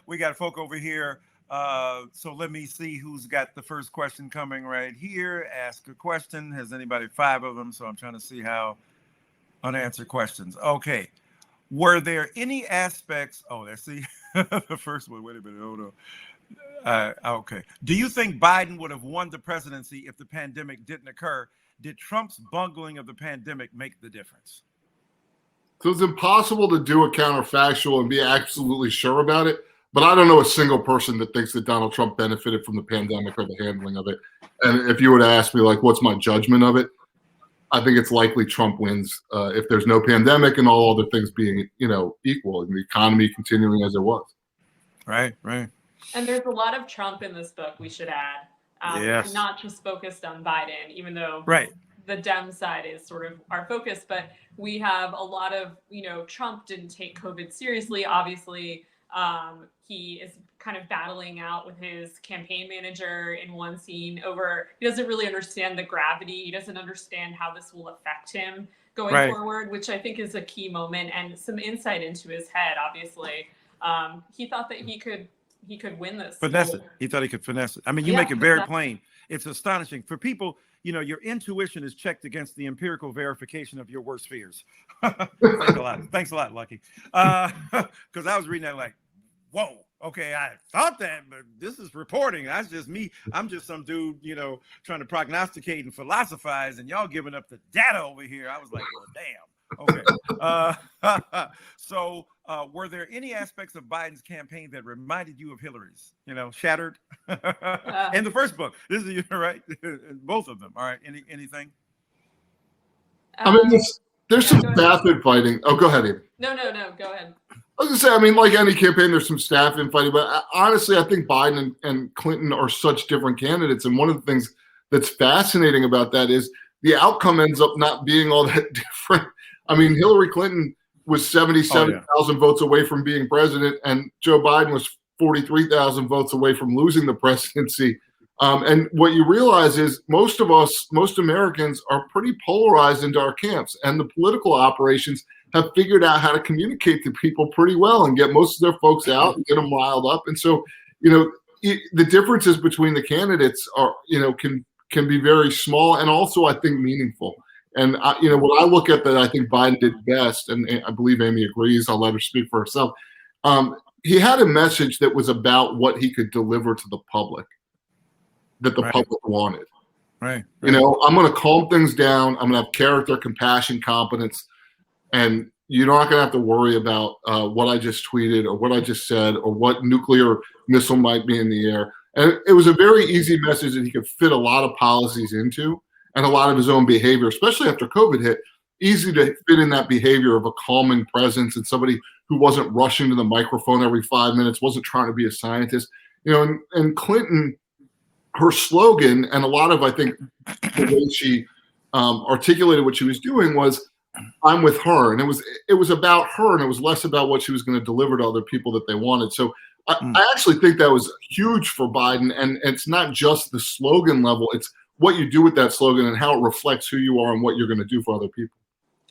We got folk over here. So let me see who's got the first question coming right here. Ask a question. Has anybody 5 of them? So I'm trying to see how unanswered questions. Okay. Were there any aspects? Oh, let's see. The first one. Wait a minute. Hold on. Okay. Do you think Biden would have won the presidency if the pandemic didn't occur? Did Trump's bungling of the pandemic make the difference? So it's impossible to do a counterfactual and be absolutely sure about it. But I don't know a single person that thinks that Donald Trump benefited from the pandemic or the handling of it. And if you were to ask me, like, what's my judgment of it? I think it's likely Trump wins if there's no pandemic and all other things being, equal, and the economy continuing as it was. Right, right. And there's a lot of Trump in this book, we should add. Yes. Not just focused on Biden, even though right. the Dem side is sort of our focus, but we have a lot of, Trump didn't take COVID seriously. Obviously, he is kind of battling out with his campaign manager in one scene he doesn't really understand the gravity. He doesn't understand how this will affect him going forward, which I think is a key moment and some insight into his head. Obviously, he thought that he could win this. Finesse it. He thought he could finesse it. I mean, you make it very plain. It's astonishing for people. Your intuition is checked against the empirical verification of your worst fears. Thanks a lot. Thanks a lot, Lucky. Because I was reading that like, whoa, okay, I thought that, but this is reporting. That's just me. I'm just some dude, trying to prognosticate and philosophize, and y'all giving up the data over here. I was like, well, damn. Okay. So were there any aspects of Biden's campaign that reminded you of Hillary's, shattered? In the first book, this is right. Both of them. All right. Anything? I mean, there's some staff infighting. Oh, go ahead, Amy. No. Go ahead. I was gonna say, I mean, like any campaign, there's some staff infighting, but honestly, I think Biden and Clinton are such different candidates. And one of the things that's fascinating about that is the outcome ends up not being all that different. I mean, Hillary Clinton was 77,000 votes away from being president, and Joe Biden was 43,000 votes away from losing the presidency. And what you realize is most Americans are pretty polarized into our camps, and the political operations have figured out how to communicate to people pretty well and get most of their folks out and get them riled up. And so, the differences between the candidates are, can be very small and also, I think, meaningful. And, what I look at that I think Biden did best, and I believe Amy agrees, I'll let her speak for herself. He had a message that was about what he could deliver to the public, that the public wanted. Right. I'm going to calm things down. I'm going to have character, compassion, competence. And you're not going to have to worry about what I just tweeted or what I just said or what nuclear missile might be in the air. And it was a very easy message that he could fit a lot of policies into and a lot of his own behavior, especially after COVID hit. Easy to fit in that behavior of a calming presence and somebody who wasn't rushing to the microphone every 5 minutes, wasn't trying to be a scientist. And Clinton, her slogan, and a lot of, I think, the way she articulated what she was doing was, I'm with her. And it was about her, and it was less about what she was going to deliver to other people that they wanted. So I actually think that was huge for Biden. And it's not just the slogan level. It's what you do with that slogan and how it reflects who you are and what you're going to do for other people.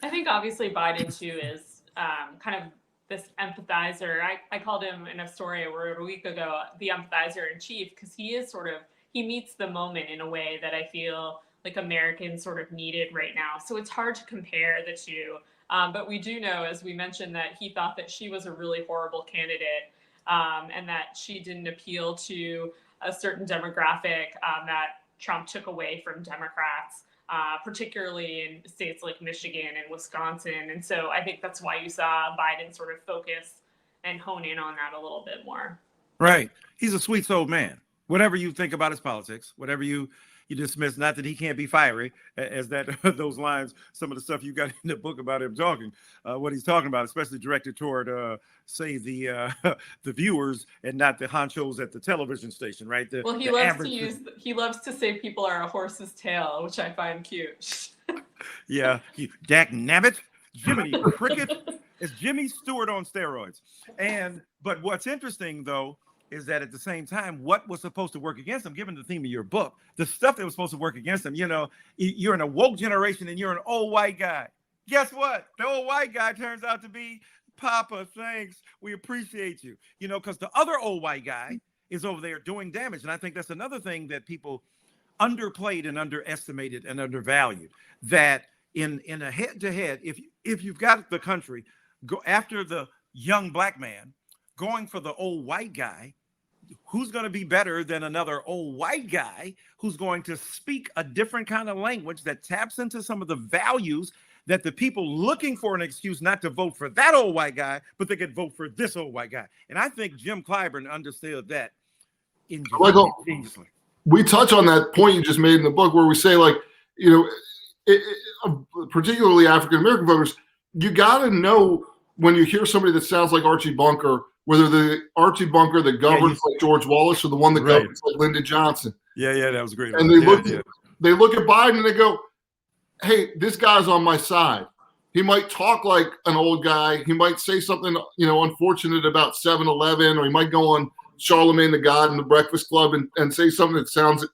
I think obviously Biden too is kind of this empathizer. I called him in a story I wrote a week ago, the empathizer in chief, because he meets the moment in a way that I feel like Americans sort of needed right now. So it's hard to compare the two. But we do know, as we mentioned, that he thought that she was a really horrible candidate and that she didn't appeal to a certain demographic that Trump took away from Democrats, particularly in states like Michigan and Wisconsin. And so I think that's why you saw Biden sort of focus and hone in on that a little bit more. Right. He's a sweet souled man. Whatever you think about his politics, whatever you dismiss, not that he can't be fiery, as that those lines, some of the stuff you got in the book about him talking, what he's talking about, especially directed toward, say, the viewers and not the honchos at the television station, right? He loves to say people are a horse's tail, which I find cute. Yeah, Dak Nabbit, Jiminy Cricket, it's Jimmy Stewart on steroids. But what's interesting though is that at the same time, what was supposed to work against them, given the theme of your book, the stuff that was supposed to work against them, you're in a woke generation and you're an old white guy. Guess what? The old white guy turns out to be Papa. Thanks. We appreciate you. Because the other old white guy is over there doing damage. And I think that's another thing that people underplayed and underestimated and undervalued, that in a head-to-head, if you've got the country go after the young black man, going for the old white guy, who's going to be better than another old white guy who's going to speak a different kind of language that taps into some of the values that the people looking for an excuse not to vote for that old white guy, but they could vote for this old white guy. And I think Jim Clyburn understood that ingeniously. We touch on that point you just made in the book where we say, like, particularly African-American voters, you got to know when you hear somebody that sounds like Archie Bunker, whether the Archie Bunker that governs like George Wallace or the one that governs like Lyndon Johnson. Yeah, that was great. And they look at Biden and they go, hey, this guy's on my side. He might talk like an old guy. He might say something, unfortunate about 7-Eleven, or he might go on Charlemagne the God and the Breakfast Club and say something that sounds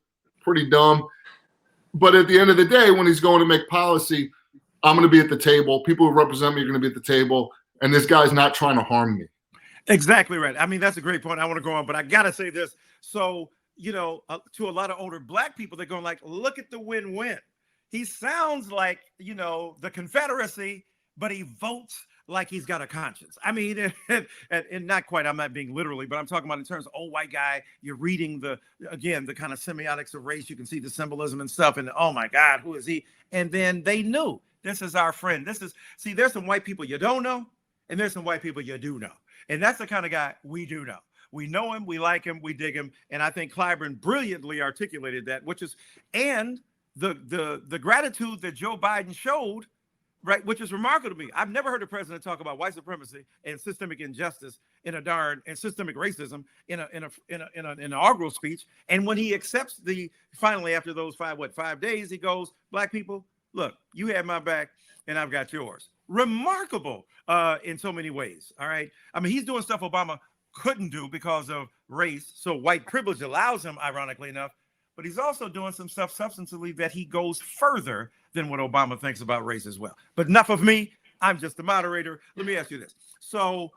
pretty dumb. But at the end of the day, when he's going to make policy, I'm going to be at the table. People who represent me are going to be at the table. And this guy's not trying to harm me. Exactly right. I mean, that's a great point. I want to go on, but I got to say this. So, to a lot of older black people, they're going like, look at the win-win. He sounds like, the Confederacy, but he votes like he's got a conscience. I mean, and not quite, I'm not being literally, but I'm talking about in terms of old white guy, you're reading the kind of semiotics of race. You can see the symbolism and stuff. And oh my God, who is he? And then they knew, this is our friend. There's some white people you don't know, and there's some white people you do know. And that's the kind of guy we do know. We know him, we like him, we dig him. And I think Clyburn brilliantly articulated that, and the gratitude that Joe Biden showed, right, which is remarkable to me. I've never heard a president talk about white supremacy and systemic injustice and systemic racism in an inaugural speech. And when he accepts finally after those 5 days, he goes, black people, look, you have my back and I've got yours. Remarkable in so many ways. All right. I mean, he's doing stuff Obama couldn't do because of race. So white privilege allows him, ironically enough, but he's also doing some stuff substantively that he goes further than what Obama thinks about race as well. But enough of me. I'm just the moderator. Let me ask you this. So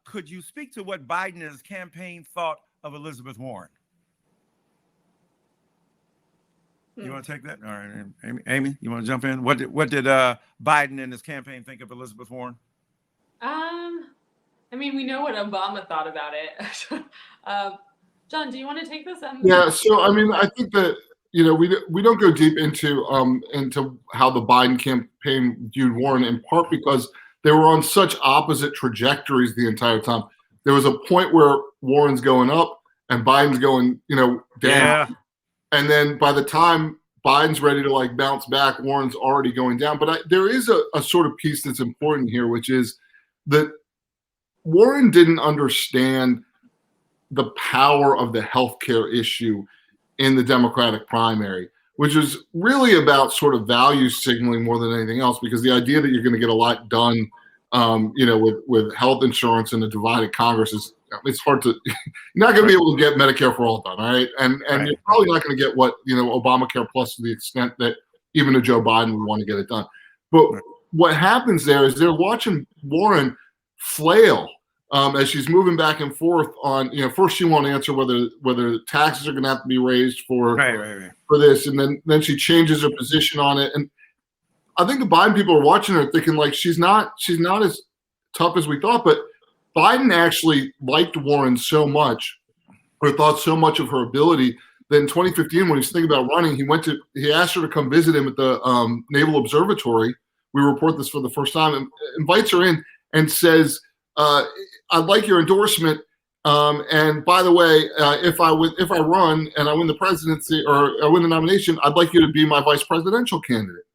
could you speak to what Biden and his campaign thought of Elizabeth Warren? You want to take that? All right, Amy, you want to jump in? What did Biden and his campaign think of Elizabeth Warren? I mean, we know what Obama thought about it. John, do you want to take this? Yeah. So, I mean, I think that, we don't go deep into how the Biden campaign viewed Warren, in part because they were on such opposite trajectories the entire time. There was a point where Warren's going up and Biden's going, down. Yeah. And then by the time Biden's ready to bounce back, Warren's already going down. But there is a sort of piece that's important here, which is that Warren didn't understand the power of the healthcare issue in the Democratic primary, which is really about sort of value signaling more than anything else, because the idea that you're going to get a lot done, with health insurance in a divided Congress it's hard to, you're not going to be able to get Medicare for all done. All right. And Right. You're probably not going to get what, Obamacare plus to the extent that even a Joe Biden would want to get it done. But what happens there is they're watching Warren flail as she's moving back and forth on, first she won't answer whether taxes are going to have to be raised for this. And then she changes her position on it. And I think the Biden people are watching her thinking she's not as tough as we thought, but Biden actually liked Warren so much, or thought so much of her ability, that in 2015, when he was thinking about running, he asked her to come visit him at the Naval Observatory. We report this for the first time, and invites her in and says, I'd like your endorsement. And by the way, if I run and I win the presidency or I win the nomination, I'd like you to be my vice presidential candidate.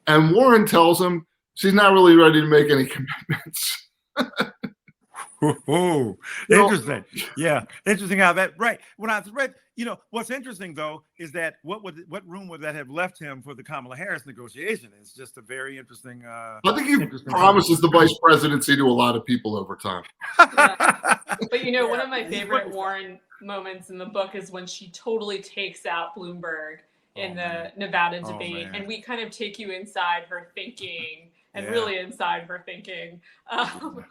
And Warren tells him she's not really ready to make any commitments. Interesting. Yeah. Interesting how that, right. When I read, what's interesting though, is that what room would that have left him for the Kamala Harris negotiation? It's just a very interesting. I think he promises the vice presidency to a lot of people over time. But one of my favorite Warren moments in the book is when she totally takes out Bloomberg in the Nevada debate, and we kind of take you inside her thinking, and really inside her thinking.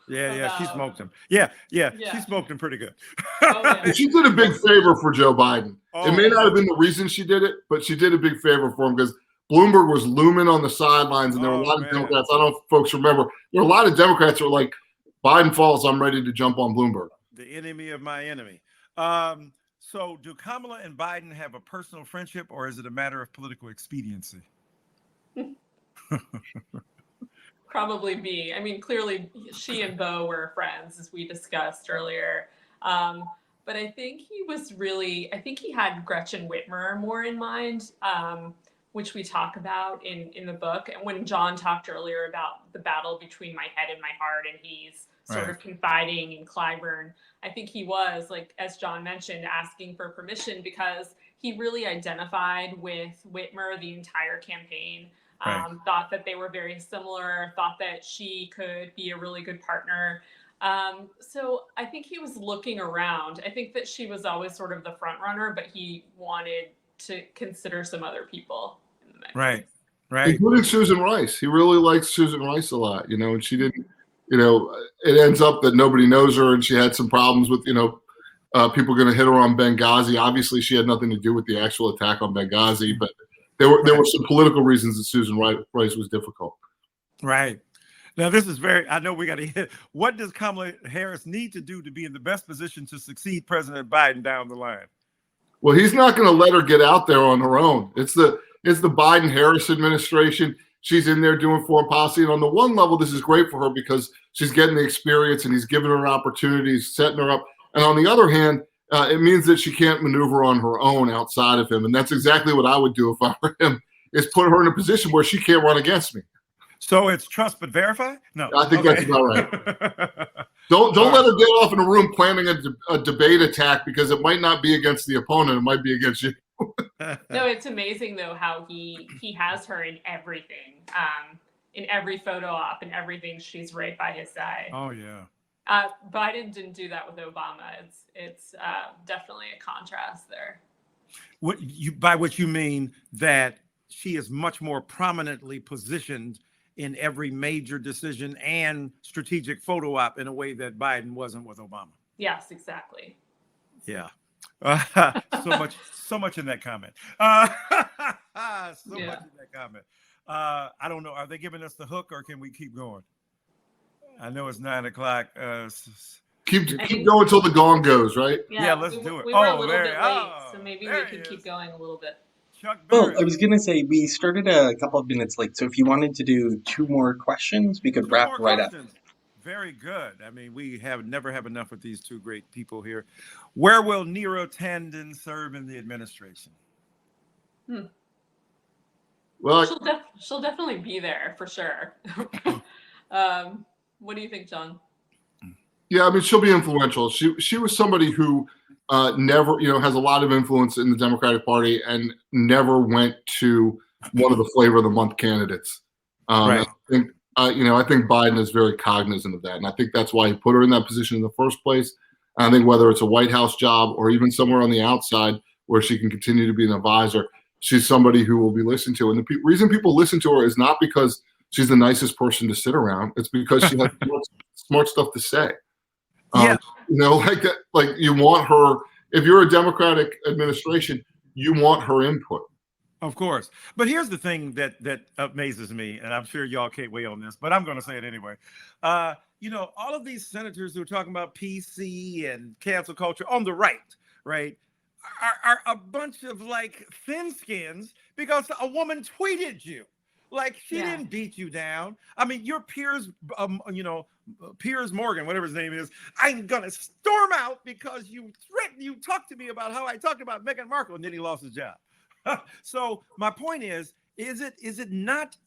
She smoked him. Yeah, she smoked him pretty good. She did a big favor for Joe Biden. It may not have been the reason she did it, but she did a big favor for him because Bloomberg was looming on the sidelines, and there were a lot of Democrats. I don't know if folks remember. There were a lot of Democrats who were like, Biden falls, I'm ready to jump on Bloomberg. The enemy of my enemy. So do Kamala and Biden have a personal friendship, or is it a matter of political expediency? Probably B. I mean, clearly she and Beau were friends, as we discussed earlier. But I think he had Gretchen Whitmer more in mind, which we talk about in the book. And when John talked earlier about the battle between my head and my heart, and he's sort of confiding in Clyburn, I think he was, like, as John mentioned, asking for permission because he really identified with Whitmer the entire campaign. Thought that they were very similar, thought that she could be a really good partner. So I think he was looking around. I think that she was always sort of the front runner, but he wanted to consider some other people in the mix. Right. Including Susan Rice. He really likes Susan Rice a lot, and she didn't, it ends up that nobody knows her, and she had some problems with, people going to hit her on Benghazi. Obviously, she had nothing to do with the actual attack on Benghazi, but there were some political reasons that Susan Rice was difficult. Right. Now, this is I know we got to hit. What does Kamala Harris need to do to be in the best position to succeed President Biden down the line? Well, he's not going to let her get out there on her own. It's the Biden-Harris administration. She's in there doing foreign policy. And on the one level, this is great for her because she's getting the experience and he's giving her opportunities, setting her up. And on the other hand, it means that she can't maneuver on her own outside of him. And that's exactly what I would do if I were him, is put her in a position where she can't run against me. So it's trust but verify? No. I think that's about right. Don't let her get off in a room planning a debate attack because it might not be against the opponent. It might be against you. No, it's amazing, though, how he has her in everything, in every photo op and everything. She's right by his side. Oh, yeah. Biden didn't do that with Obama. It's definitely a contrast there. By which you mean that she is much more prominently positioned in every major decision and strategic photo op in a way that Biden wasn't with Obama. Yes, exactly. Yeah. So much in that comment. Much in that comment. I don't know. Are they giving us the hook or can we keep going? I know it's 9:00. Keep going until the gong goes, right? Yeah, let's do it. We were a little bit late, so maybe we can keep going a little bit. Well, I was going to say we started a couple of minutes late, so if you wanted to do two more questions, we could wrap right up. Very good. I mean, we never have enough with these two great people here. Where will Neera Tanden serve in the administration? Well, she'll definitely be there for sure. What do you think, John? Yeah, I mean, she'll be influential. She was somebody who never, has a lot of influence in the Democratic Party and never went to one of the flavor of the month candidates. Right. I think Biden is very cognizant of that, and I think that's why he put her in that position in the first place. I think whether it's a White House job or even somewhere on the outside where she can continue to be an advisor, she's somebody who will be listened to. And the reason people listen to her is not because she's the nicest person to sit around. It's because she has smart stuff to say. Yeah. Like you want her, if you're a Democratic administration, you want her input. Of course. But here's the thing that amazes me, and I'm sure y'all can't weigh on this, but I'm going to say it anyway. All of these senators who are talking about PC and cancel culture on the right, are a bunch of like thin skins because a woman tweeted you. Like she didn't beat you down. I mean, your Piers Morgan, whatever his name is, I'm gonna storm out because you talked to me about how I talked about Meghan Markle, and then he lost his job. So my point is it not,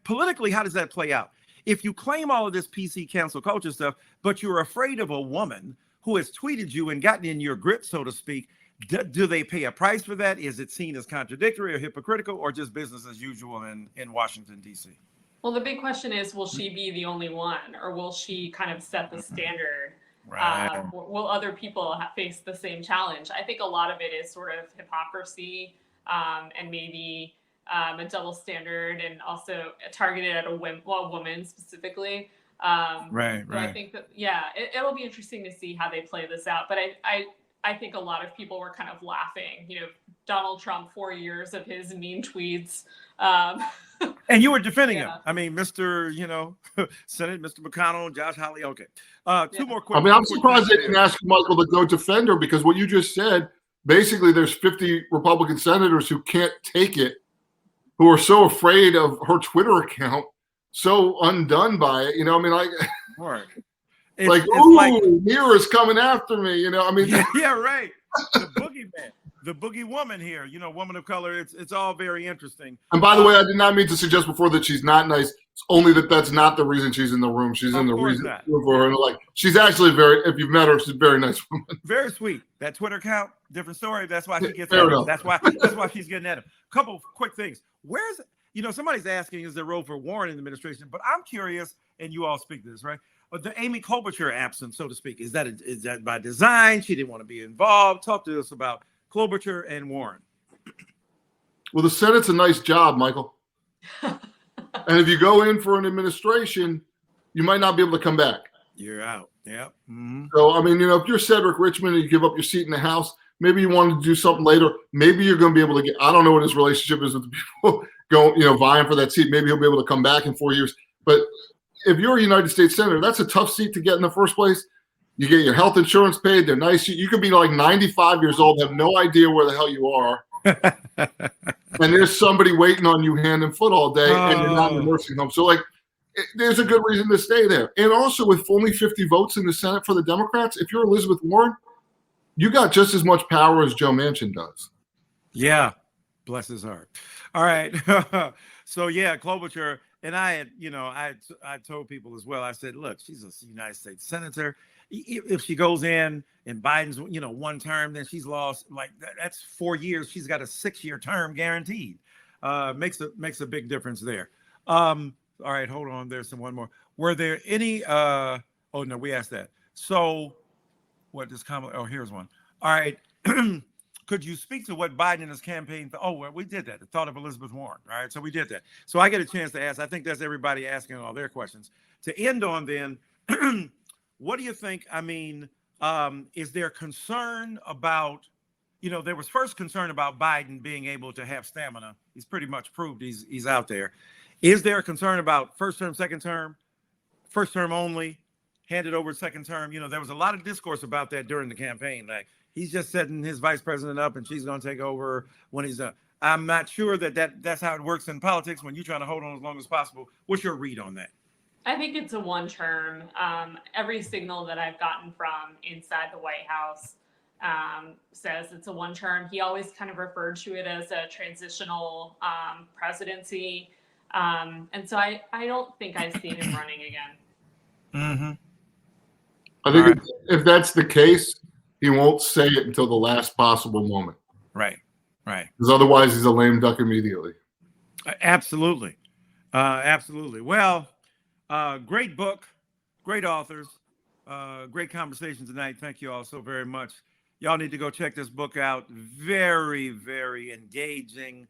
politically, how does that play out? If you claim all of this PC cancel culture stuff, but you're afraid of a woman who has tweeted you and gotten in your grip, so to speak, do they pay a price for that? Is it seen as contradictory or hypocritical or just business as usual in Washington, D.C.? Well, the big question is, will she be the only one, or will she kind of set the standard Right. Will other people face the same challenge? I think a lot of it is sort of hypocrisy, and maybe a double standard, and also targeted at a woman specifically. Right. So I think that, yeah, it'll be interesting to see how they play this out. But I think a lot of people were kind of laughing. Donald Trump, 4 years of his mean tweets. And you were defending Yeah. him. I mean, Mr. Senate, Mr. McConnell, Josh Hawley. Okay. Two more I questions. mean, I'm surprised they didn't ask Michael to go defend her, because what you just said, basically there's 50 Republican senators who can't take it, who are so afraid of her Twitter account, so undone by it. I mean, Right. Mira's coming after me. I mean, yeah, right. The boogeyman, the boogie woman here, woman of color. It's all very interesting. And by the way, I did not mean to suggest before that she's not nice. It's only that's not the reason she's in the room. She's in the reason for her. And she's actually if you've met her, she's a very nice woman. Very sweet. That Twitter account, different story. That's why she gets Fair at him. enough. That's why she's getting at him. Couple quick things. Where's somebody's asking, is there role for Warren in the administration? But I'm curious, and you all speak to this, right? The Amy Klobuchar absence, so to speak, is that by design? She didn't want to be involved. Talk to us about Klobuchar and Warren. Well, the Senate's a nice job, Michael. And if you go in for an administration, you might not be able to come back. You're out. Yeah. Mm-hmm. So, I mean, if you're Cedric Richmond and you give up your seat in the House, maybe you wanted to do something later. Maybe you're going to be able to get, I don't know what his relationship is with the people going, vying for that seat. Maybe he'll be able to come back in 4 years. But if you're a United States Senator, that's a tough seat to get in the first place. You get your health insurance paid. They're nice. You could be 95 years old, have no idea where the hell you are. And there's somebody waiting on you hand and foot all day, and you're not in the nursing home. So, there's a good reason to stay there. And also, with only 50 votes in the Senate for the Democrats, if you're Elizabeth Warren, you got just as much power as Joe Manchin does. Yeah. Bless his heart. All right. So, yeah, Klobuchar. And I had, I told people as well, I said, look, she's a United States senator. If she goes in and Biden's, one term, then she's lost. That's 4 years. She's got a 6-year term guaranteed. Makes a big difference there. All right, hold on. There's one more. Were there any? Oh no, we asked that. So, what does Kamala? Oh, here's one. All right. Could you speak to what Biden and his campaign? Well, we did that. The thought of Elizabeth Warren. All right, so we did that. So I get a chance to ask. I think that's everybody asking all their questions. To end on, then, what do you think? I mean, is there concern about? There was first concern about Biden being able to have stamina. He's pretty much proved he's out there. Is there a concern about first term, second term, first term only, handed over second term? There was a lot of discourse about that during the campaign. He's just setting his vice president up and she's going to take over when he's done. I'm not sure that's how it works in politics when you're trying to hold on as long as possible. What's your read on that? I think it's a one term. Every signal that I've gotten from inside the White House says it's a one term. He always kind of referred to it as a transitional presidency. And so I don't think I see him running again. Mm-hmm. I think if that's the case, he won't say it until the last possible moment. Right. Because otherwise he's a lame duck immediately. Absolutely. Absolutely. Well, great book, great authors, great conversation tonight. Thank you all so very much. Y'all need to go check this book out. Very, very engaging,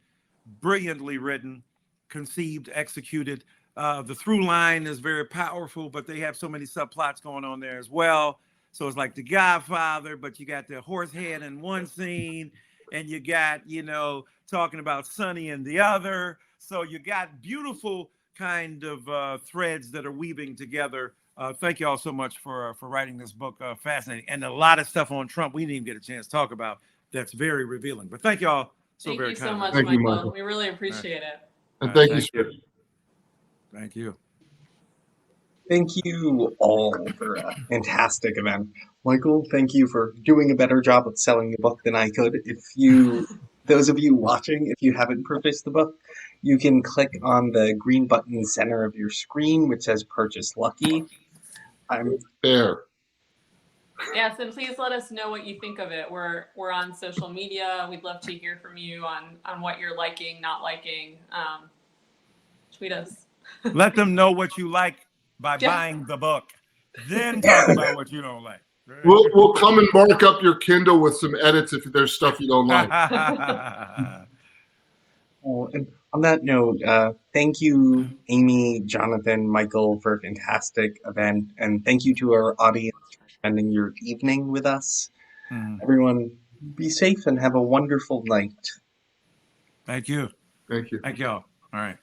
brilliantly written, conceived, executed. The through line is very powerful, but they have so many subplots going on there as well. So it's like The Godfather, but you got the horse head in one scene, and you got, talking about Sonny in the other. So you got beautiful kind of threads that are weaving together. Thank you all so much for writing this book. Fascinating. And a lot of stuff on Trump we didn't even get a chance to talk about that's very revealing. But thank you all Thank you so kindly. much, Thank you, Michael. Michael. We really appreciate it. And thank Thank you. Thank you. Thank you all for a fantastic event. Michael, thank you for doing a better job of selling the book than I could. Those of you watching, if you haven't purchased the book, you can click on the green button center of your screen, which says Purchase Lucky. I'm There. Yes, and please let us know what you think of it. We're on social media. We'd love to hear from you on what you're liking, not liking. Tweet us. Let them know what you like by buying the book. Then talk about what you don't like. We'll come and mark up your Kindle with some edits if there's stuff you don't like. Oh, and on that note, thank you, Amy, Jonathan, Michael, for a fantastic event. And thank you to our audience for spending your evening with us. Everyone, be safe and have a wonderful night. Thank you. Thank you. Thank y'all. All right.